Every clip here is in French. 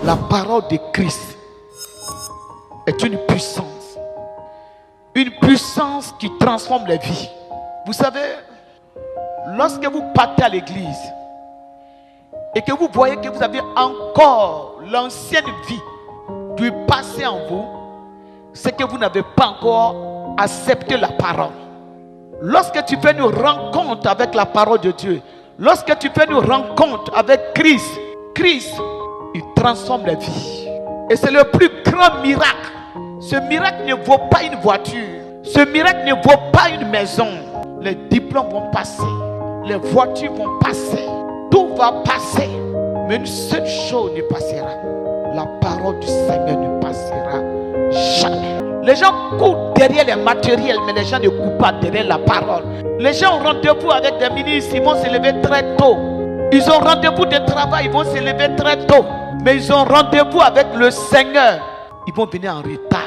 La parole de Christ est une puissance. Une puissance qui transforme les vies. Vous savez, lorsque vous partez à l'église et que vous voyez que vous avez encore l'ancienne vie du passé en vous, c'est que vous n'avez pas encore accepté la parole. Lorsque tu fais une rencontre avec la parole de Dieu, lorsque tu fais une rencontre avec Christ, il transforme la vie. Et c'est le plus grand miracle. Ce miracle ne vaut pas une voiture. Ce miracle ne vaut pas une maison. Les diplômes vont passer. Les voitures vont passer. Tout va passer. Mais une seule chose ne passera. La parole du Seigneur ne passera jamais. Les gens courent derrière les matériels, mais les gens ne courent pas derrière la parole. Les gens ont rendez-vous avec des ministres, ils vont se lever très tôt. Ils ont rendez-vous de travail, ils vont se lever très tôt. Mais ils ont rendez-vous avec le Seigneur, ils vont venir en retard.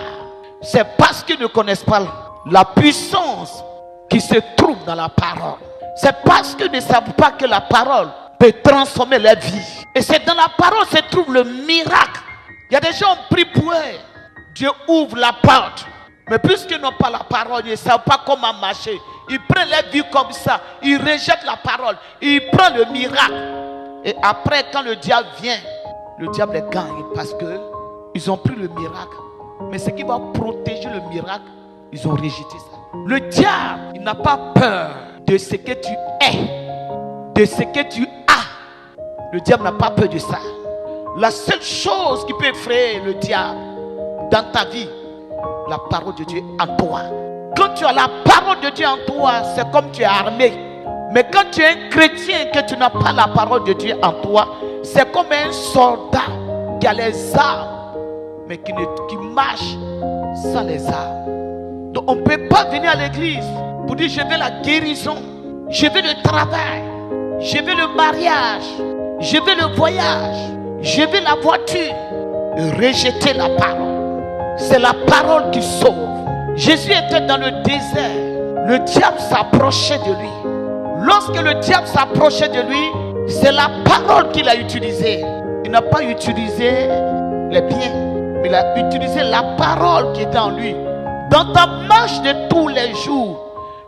C'est parce qu'ils ne connaissent pas la puissance qui se trouve dans la parole. C'est parce qu'ils ne savent pas que la parole peut transformer leur vie. Et c'est dans la parole que se trouve le miracle. Il y a des gens qui prient pour eux. Dieu ouvre la porte. Mais puisqu'ils n'ont pas la parole, ils ne savent pas comment marcher. Ils prennent leur vie comme ça. Ils rejettent la parole. Ils prennent le miracle. Et après, quand le diable vient, le diable les gagne parce qu'ils ont pris le miracle. Mais ce qui va protéger le miracle, ils ont rejeté ça. Le diable, il n'a pas peur de ce que tu es, de ce que tu as. Le diable n'a pas peur de ça. La seule chose qui peut effrayer le diable dans ta vie, la parole de Dieu en toi. Quand tu as la parole de Dieu en toi, c'est comme tu es armé. Mais quand tu es un chrétien que tu n'as pas la parole de Dieu en toi, c'est comme un soldat qui a les armes, mais qui marche sans les armes. Donc on ne peut pas venir à l'église pour dire je veux la guérison, je veux le travail, je veux le mariage, je veux le voyage, je veux la voiture. Et rejeter la parole. C'est la parole qui sauve. Jésus était dans le désert. Le diable s'approchait de lui. Lorsque le diable s'approchait de lui, c'est la parole qu'il a utilisée. Il n'a pas utilisé les biens, mais il a utilisé la parole qui est en lui. Dans ta marche de tous les jours,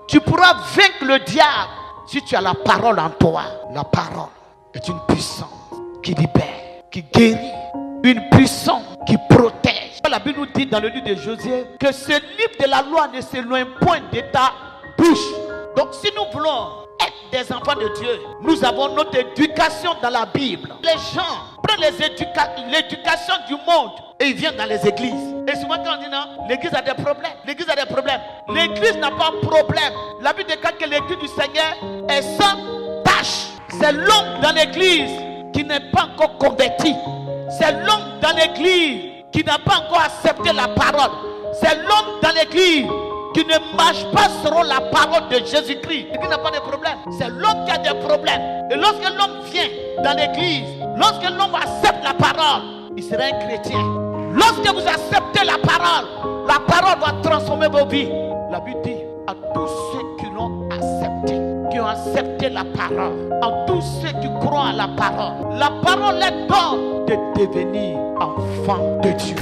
tu pourras vaincre le diable si tu as la parole en toi. La parole est une puissance qui libère, qui guérit, une puissance qui protège. La Bible nous dit dans le livre de Josué que ce livre de la loi ne s'éloigne point de ta bouche. Donc si nous voulons être des enfants de Dieu, nous avons notre éducation dans la Bible. Les gens prennent l'éducation du monde et ils viennent dans les églises. Et souvent quand on dit non, l'église a des problèmes. L'église a des problèmes. L'église n'a pas de problème. La Bible déclare que l'église du Seigneur est sans tâche. C'est l'homme dans l'église qui n'est pas encore converti. C'est l'homme dans l'église qui n'a pas encore accepté la parole. C'est l'homme dans l'église qui ne marche pas selon la parole de Jésus-Christ et qui n'a pas de problème. C'est l'homme qui a des problèmes. Et lorsque l'homme vient dans l'église, lorsque l'homme accepte la parole, il sera un chrétien. Lorsque vous acceptez la parole va transformer vos vies. La Bible dit à tous ceux qui l'ont accepté, qui ont accepté la parole, à tous ceux qui croient à la parole leur donne de devenir enfants de Dieu.